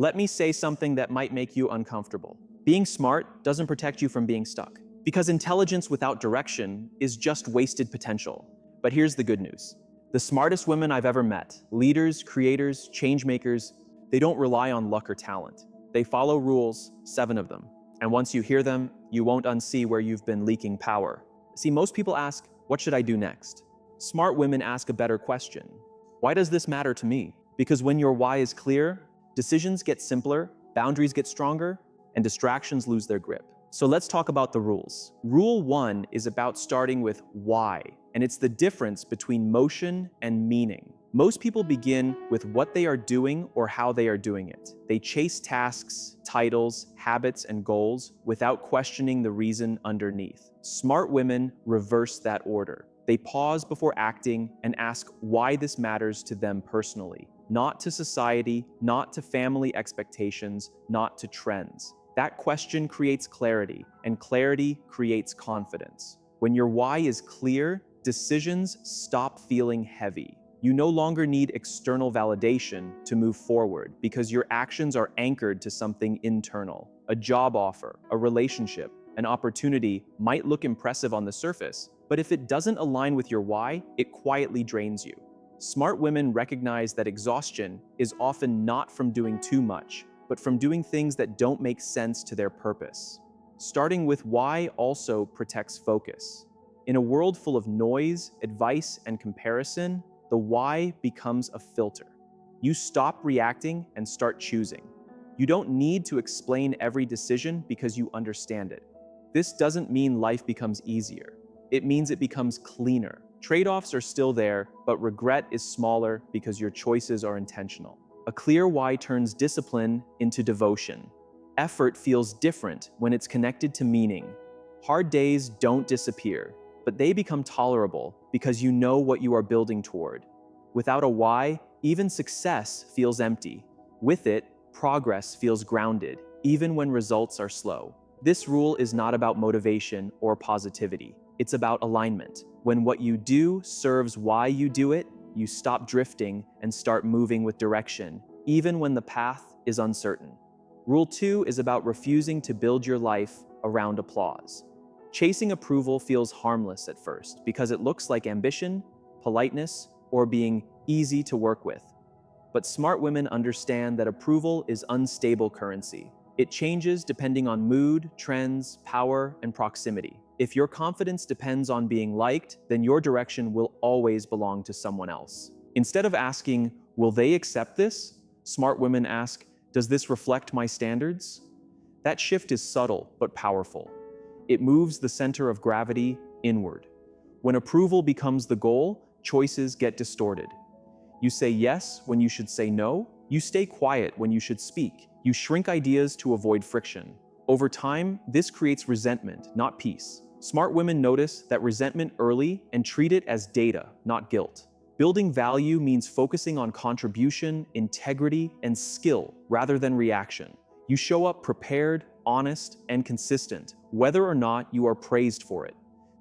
Let me say something that might make you uncomfortable. Being smart doesn't protect you from being stuck, because intelligence without direction is just wasted potential. But here's the good news. The smartest women I've ever met, leaders, creators, change makers, they don't rely on luck or talent. They follow rules, 7 of them. And once you hear them, you won't unsee where you've been leaking power. See, most people ask, what should I do next? Smart women ask a better question. Why does this matter to me? Because when your why is clear, decisions get simpler, boundaries get stronger, and distractions lose their grip. So let's talk about the rules. Rule 1 is about starting with why, and it's the difference between motion and meaning. Most people begin with what they are doing or how they are doing it. They chase tasks, titles, habits, and goals without questioning the reason underneath. Smart women reverse that order. They pause before acting and ask why this matters to them personally, not to society, not to family expectations, not to trends. That question creates clarity, and clarity creates confidence. When your why is clear, decisions stop feeling heavy. You no longer need external validation to move forward because your actions are anchored to something internal. A job offer, a relationship, an opportunity might look impressive on the surface, but if it doesn't align with your why, it quietly drains you. Smart women recognize that exhaustion is often not from doing too much, but from doing things that don't make sense to their purpose. Starting with why also protects focus. In a world full of noise, advice, and comparison, the why becomes a filter. You stop reacting and start choosing. You don't need to explain every decision because you understand it. This doesn't mean life becomes easier. It means it becomes cleaner. Trade-offs are still there, but regret is smaller because your choices are intentional. A clear why turns discipline into devotion. Effort feels different when it's connected to meaning. Hard days don't disappear, but they become tolerable because you know what you are building toward. Without a why, even success feels empty. With it, progress feels grounded, even when results are slow. This rule is not about motivation or positivity. It's about alignment. When what you do serves why you do it, you stop drifting and start moving with direction, even when the path is uncertain. Rule 2 is about refusing to build your life around applause. Chasing approval feels harmless at first because it looks like ambition, politeness, or being easy to work with. But smart women understand that approval is unstable currency. It changes depending on mood, trends, power, and proximity. If your confidence depends on being liked, then your direction will always belong to someone else. Instead of asking, will they accept this? Smart women ask, does this reflect my standards? That shift is subtle but powerful. It moves the center of gravity inward. When approval becomes the goal, choices get distorted. You say yes when you should say no. You stay quiet when you should speak. You shrink ideas to avoid friction. Over time, this creates resentment, not peace. Smart women notice that resentment early and treat it as data, not guilt. Building value means focusing on contribution, integrity, and skill rather than reaction. You show up prepared, honest, and consistent, whether or not you are praised for it.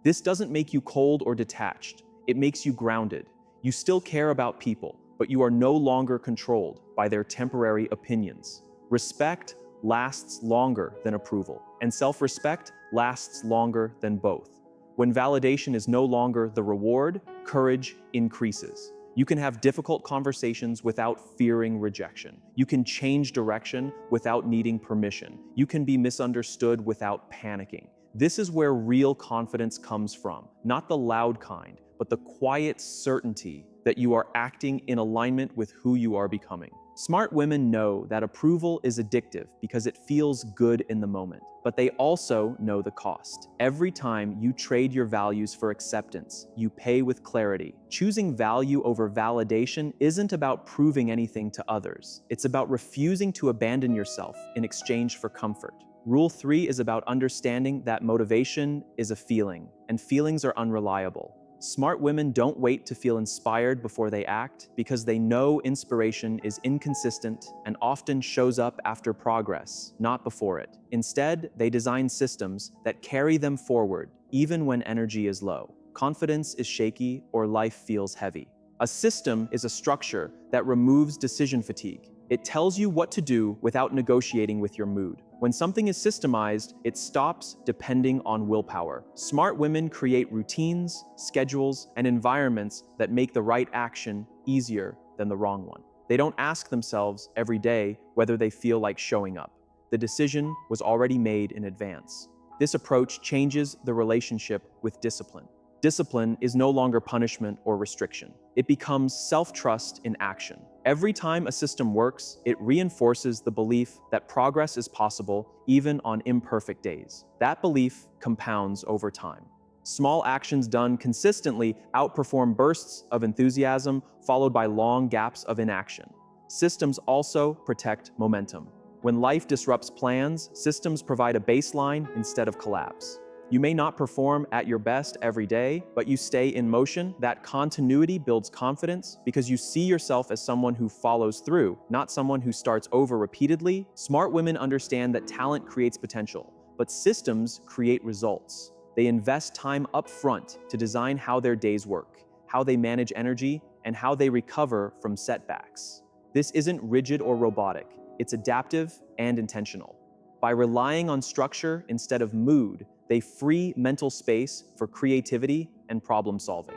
This doesn't make you cold or detached. It makes you grounded. You still care about people, but you are no longer controlled by their temporary opinions. Respect lasts longer than approval, and self-respect lasts longer than both. When validation is no longer the reward, courage increases. You can have difficult conversations without fearing rejection. You can change direction without needing permission. You can be misunderstood without panicking. This is where real confidence comes from, not the loud kind, but the quiet certainty that you are acting in alignment with who you are becoming. Smart women know that approval is addictive because it feels good in the moment, but they also know the cost. Every time you trade your values for acceptance, you pay with clarity. Choosing value over validation isn't about proving anything to others. It's about refusing to abandon yourself in exchange for comfort. Rule 3 is about understanding that motivation is a feeling, and feelings are unreliable. Smart women don't wait to feel inspired before they act because they know inspiration is inconsistent and often shows up after progress, not before it. Instead, they design systems that carry them forward even when energy is low, confidence is shaky, or life feels heavy. A system is a structure that removes decision fatigue. It tells you what to do without negotiating with your mood. When something is systemized, it stops depending on willpower. Smart women create routines, schedules, and environments that make the right action easier than the wrong one. They don't ask themselves every day whether they feel like showing up. The decision was already made in advance. This approach changes the relationship with discipline. Discipline is no longer punishment or restriction. It becomes self-trust in action. Every time a system works, it reinforces the belief that progress is possible even on imperfect days. That belief compounds over time. Small actions done consistently outperform bursts of enthusiasm followed by long gaps of inaction. Systems also protect momentum. When life disrupts plans, systems provide a baseline instead of collapse. You may not perform at your best every day, but you stay in motion. That continuity builds confidence because you see yourself as someone who follows through, not someone who starts over repeatedly. Smart women understand that talent creates potential, but systems create results. They invest time up front to design how their days work, how they manage energy, and how they recover from setbacks. This isn't rigid or robotic. It's adaptive and intentional. By relying on structure instead of mood, they free mental space for creativity and problem solving.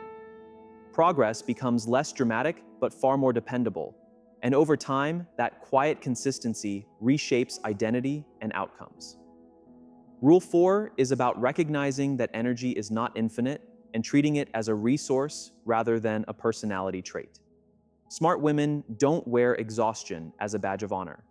Progress becomes less dramatic but far more dependable. And over time, that quiet consistency reshapes identity and outcomes. Rule 4 is about recognizing that energy is not infinite and treating it as a resource rather than a personality trait. Smart women don't wear exhaustion as a badge of honor.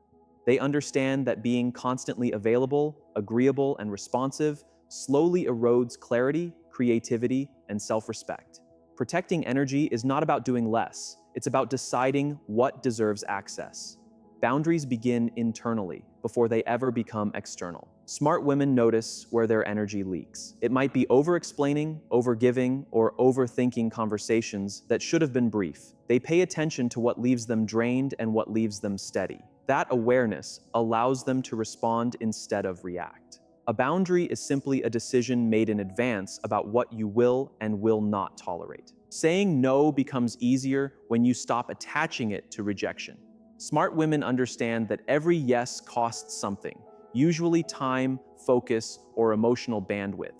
They understand that being constantly available, agreeable, and responsive slowly erodes clarity, creativity, and self-respect. Protecting energy is not about doing less. It's about deciding what deserves access. Boundaries begin internally before they ever become external. Smart women notice where their energy leaks. It might be over-explaining, over-giving, or overthinking conversations that should have been brief. They pay attention to what leaves them drained and what leaves them steady. That awareness allows them to respond instead of react. A boundary is simply a decision made in advance about what you will and will not tolerate. Saying no becomes easier when you stop attaching it to rejection. Smart women understand that every yes costs something, usually time, focus, or emotional bandwidth.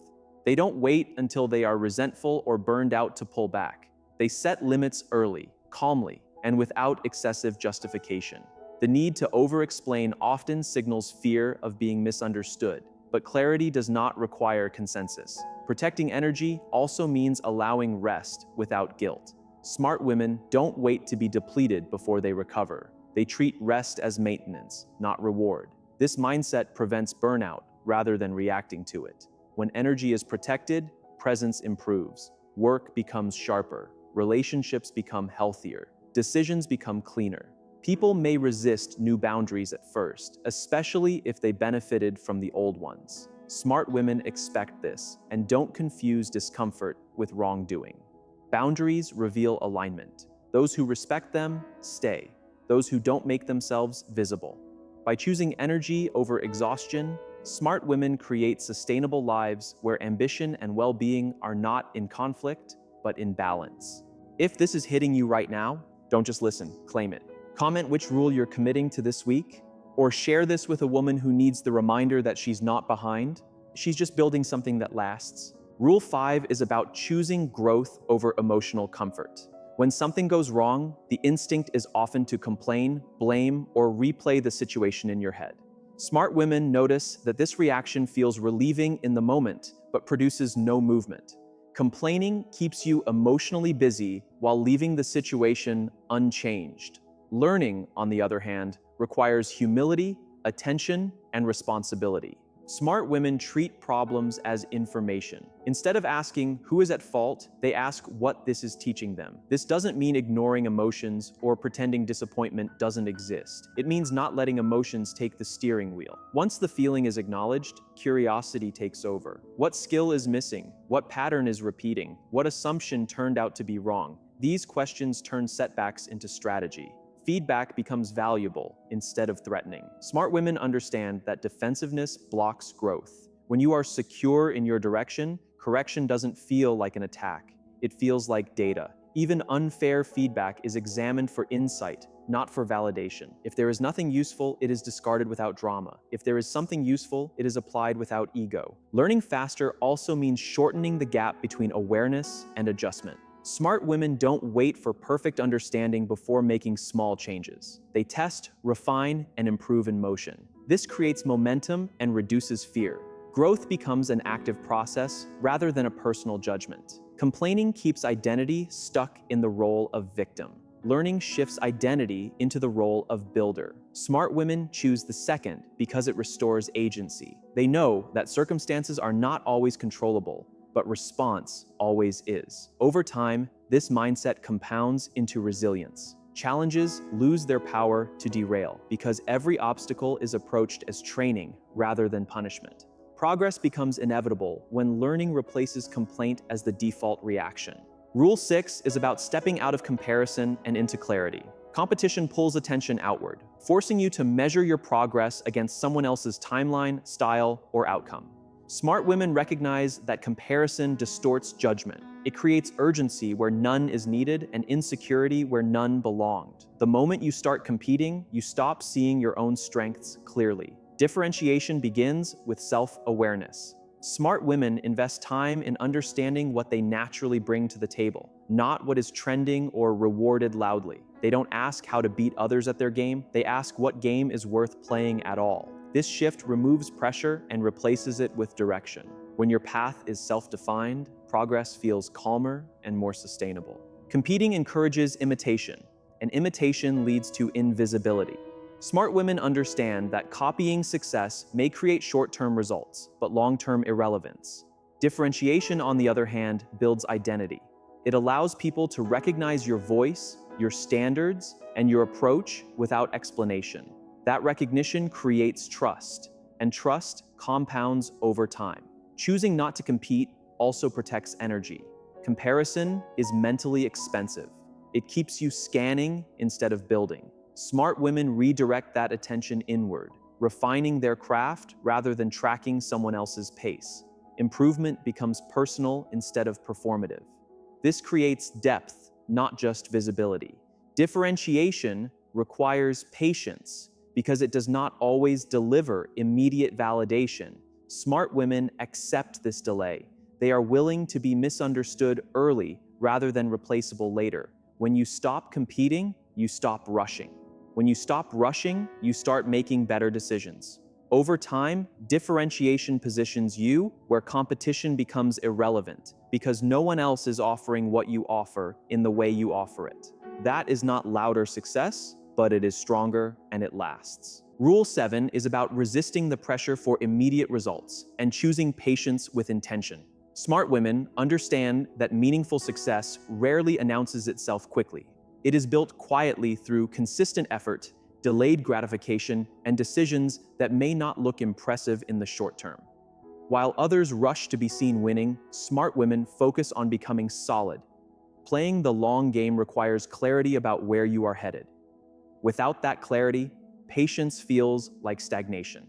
They don't wait until they are resentful or burned out to pull back. They set limits early, calmly, and without excessive justification. The need to over-explain often signals fear of being misunderstood, but clarity does not require consensus. Protecting energy also means allowing rest without guilt. Smart women don't wait to be depleted before they recover. They treat rest as maintenance, not reward. This mindset prevents burnout rather than reacting to it. When energy is protected, presence improves. Work becomes sharper. Relationships become healthier. Decisions become cleaner. People may resist new boundaries at first, especially if they benefited from the old ones. Smart women expect this and don't confuse discomfort with wrongdoing. Boundaries reveal alignment. Those who respect them stay. Those who don't make themselves visible. By choosing energy over exhaustion, smart women create sustainable lives where ambition and well-being are not in conflict, but in balance. If this is hitting you right now, don't just listen, claim it. Comment which rule you're committing to this week, or share this with a woman who needs the reminder that she's not behind. She's just building something that lasts. Rule 5 is about choosing growth over emotional comfort. When something goes wrong, the instinct is often to complain, blame, or replay the situation in your head. Smart women notice that this reaction feels relieving in the moment, but produces no movement. Complaining keeps you emotionally busy while leaving the situation unchanged. Learning, on the other hand, requires humility, attention, and responsibility. Smart women treat problems as information. Instead of asking who is at fault, they ask what this is teaching them. This doesn't mean ignoring emotions or pretending disappointment doesn't exist. It means not letting emotions take the steering wheel. Once the feeling is acknowledged, curiosity takes over. What skill is missing? What pattern is repeating? What assumption turned out to be wrong? These questions turn setbacks into strategy. Feedback becomes valuable instead of threatening. Smart women understand that defensiveness blocks growth. When you are secure in your direction, correction doesn't feel like an attack. It feels like data. Even unfair feedback is examined for insight, not for validation. If there is nothing useful, it is discarded without drama. If there is something useful, it is applied without ego. Learning faster also means shortening the gap between awareness and adjustment. Smart women don't wait for perfect understanding before making small changes. They test, refine, and improve in motion. This creates momentum and reduces fear. Growth becomes an active process rather than a personal judgment. Complaining keeps identity stuck in the role of victim. Learning shifts identity into the role of builder. Smart women choose the second because it restores agency. They know that circumstances are not always controllable, but response always is. Over time, this mindset compounds into resilience. Challenges lose their power to derail because every obstacle is approached as training rather than punishment. Progress becomes inevitable when learning replaces complaint as the default reaction. Rule 6 is about stepping out of comparison and into clarity. Competition pulls attention outward, forcing you to measure your progress against someone else's timeline, style, or outcome. Smart women recognize that comparison distorts judgment. It creates urgency where none is needed and insecurity where none belonged. The moment you start competing, you stop seeing your own strengths clearly. Differentiation begins with self-awareness. Smart women invest time in understanding what they naturally bring to the table, not what is trending or rewarded loudly. They don't ask how to beat others at their game, they ask what game is worth playing at all. This shift removes pressure and replaces it with direction. When your path is self-defined, progress feels calmer and more sustainable. Competing encourages imitation, and imitation leads to invisibility. Smart women understand that copying success may create short-term results, but long-term irrelevance. Differentiation, on the other hand, builds identity. It allows people to recognize your voice, your standards, and your approach without explanation. That recognition creates trust, and trust compounds over time. Choosing not to compete also protects energy. Comparison is mentally expensive. It keeps you scanning instead of building. Smart women redirect that attention inward, refining their craft rather than tracking someone else's pace. Improvement becomes personal instead of performative. This creates depth, not just visibility. Differentiation requires patience because it does not always deliver immediate validation. Smart women accept this delay. They are willing to be misunderstood early rather than replaceable later. When you stop competing, you stop rushing. When you stop rushing, you start making better decisions. Over time, differentiation positions you where competition becomes irrelevant because no one else is offering what you offer in the way you offer it. That is not louder success, but it is stronger and it lasts. Rule 7 is about resisting the pressure for immediate results and choosing patience with intention. Smart women understand that meaningful success rarely announces itself quickly. It is built quietly through consistent effort, delayed gratification, and decisions that may not look impressive in the short term. While others rush to be seen winning, smart women focus on becoming solid. Playing the long game requires clarity about where you are headed. Without that clarity, patience feels like stagnation.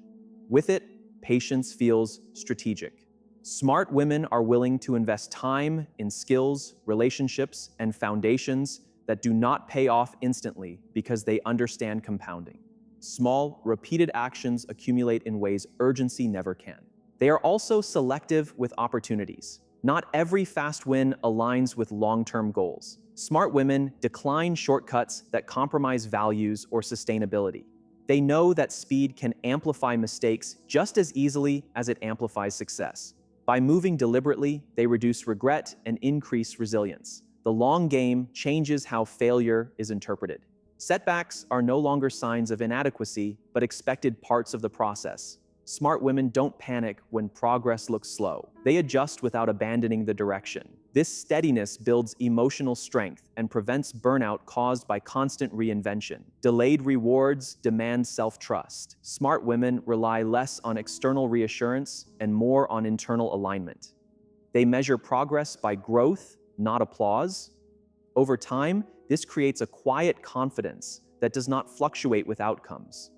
With it, patience feels strategic. Smart women are willing to invest time in skills, relationships, and foundations that do not pay off instantly because they understand compounding. Small, repeated actions accumulate in ways urgency never can. They are also selective with opportunities. Not every fast win aligns with long-term goals. Smart women decline shortcuts that compromise values or sustainability. They know that speed can amplify mistakes just as easily as it amplifies success. By moving deliberately, they reduce regret and increase resilience. The long game changes how failure is interpreted. Setbacks are no longer signs of inadequacy, but expected parts of the process. Smart women don't panic when progress looks slow. They adjust without abandoning the direction. This steadiness builds emotional strength and prevents burnout caused by constant reinvention. Delayed rewards demand self-trust. Smart women rely less on external reassurance and more on internal alignment. They measure progress by growth, not applause. Over time, this creates a quiet confidence that does not fluctuate with outcomes.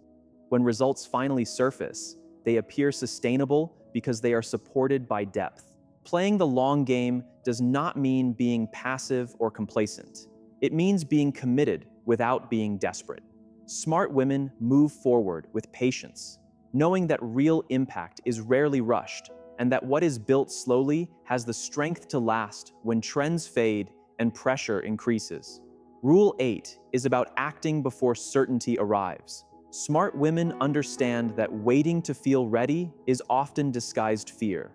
When results finally surface, they appear sustainable because they are supported by depth. Playing the long game does not mean being passive or complacent. It means being committed without being desperate. Smart women move forward with patience, knowing that real impact is rarely rushed and that what is built slowly has the strength to last when trends fade and pressure increases. Rule 8 is about acting before certainty arrives. Smart women understand that waiting to feel ready is often disguised fear.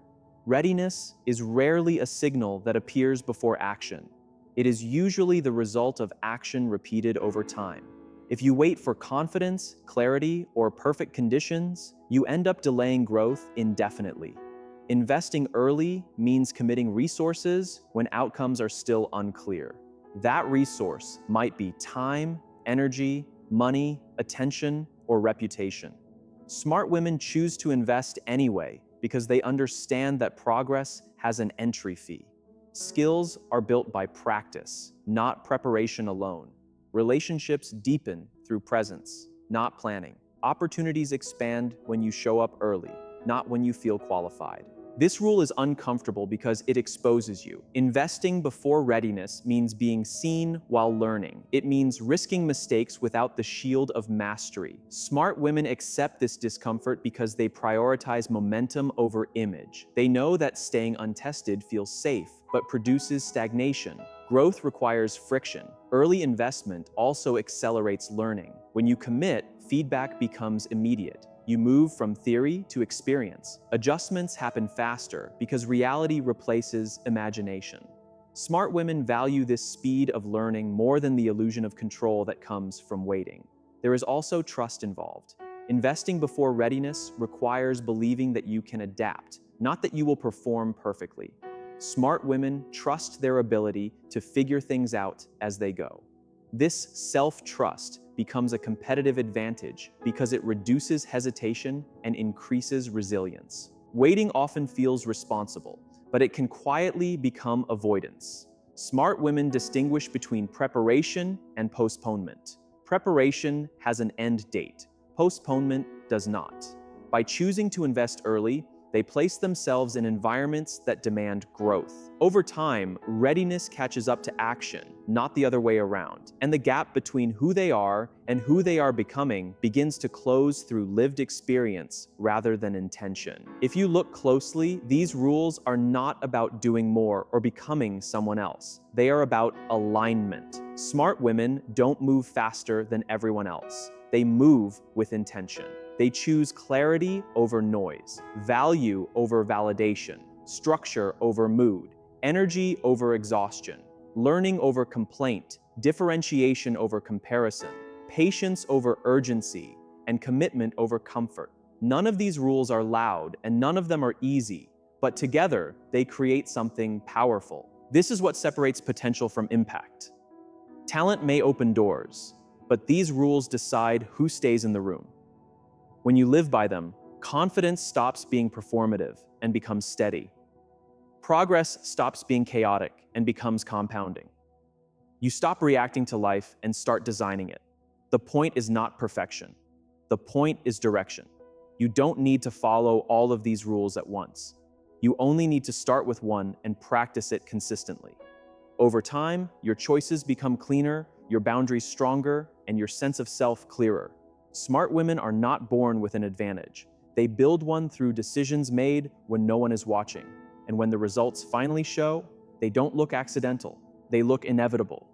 Readiness is rarely a signal that appears before action. It is usually the result of action repeated over time. If you wait for confidence, clarity, or perfect conditions, you end up delaying growth indefinitely. Investing early means committing resources when outcomes are still unclear. That resource might be time, energy, money, attention, or reputation. Smart women choose to invest anyway because they understand that progress has an entry fee. Skills are built by practice, not preparation alone. Relationships deepen through presence, not planning. Opportunities expand when you show up early, not when you feel qualified. This rule is uncomfortable because it exposes you. Investing before readiness means being seen while learning. It means risking mistakes without the shield of mastery. Smart women accept this discomfort because they prioritize momentum over image. They know that staying untested feels safe, but produces stagnation. Growth requires friction. Early investment also accelerates learning. When you commit, feedback becomes immediate. You move from theory to experience. Adjustments happen faster because reality replaces imagination. Smart women value this speed of learning more than the illusion of control that comes from waiting. There is also trust involved. Investing before readiness requires believing that you can adapt, not that you will perform perfectly. Smart women trust their ability to figure things out as they go. This self-trust becomes a competitive advantage because it reduces hesitation and increases resilience. Waiting often feels responsible, but it can quietly become avoidance. Smart women distinguish between preparation and postponement. Preparation has an end date. Postponement does not. By choosing to invest early, they place themselves in environments that demand growth. Over time, readiness catches up to action, not the other way around. And the gap between who they are and who they are becoming begins to close through lived experience rather than intention. If you look closely, these rules are not about doing more or becoming someone else. They are about alignment. Smart women don't move faster than everyone else. They move with intention. They choose clarity over noise, value over validation, structure over mood, energy over exhaustion, learning over complaint, differentiation over comparison, patience over urgency, and commitment over comfort. None of these rules are loud and none of them are easy, but together they create something powerful. This is what separates potential from impact. Talent may open doors, but these rules decide who stays in the room. When you live by them, confidence stops being performative and becomes steady. Progress stops being chaotic and becomes compounding. You stop reacting to life and start designing it. The point is not perfection. The point is direction. You don't need to follow all of these rules at once. You only need to start with one and practice it consistently. Over time, your choices become cleaner, your boundaries stronger, and your sense of self clearer. Smart women are not born with an advantage. They build one through decisions made when no one is watching. And when the results finally show, they don't look accidental. They look inevitable.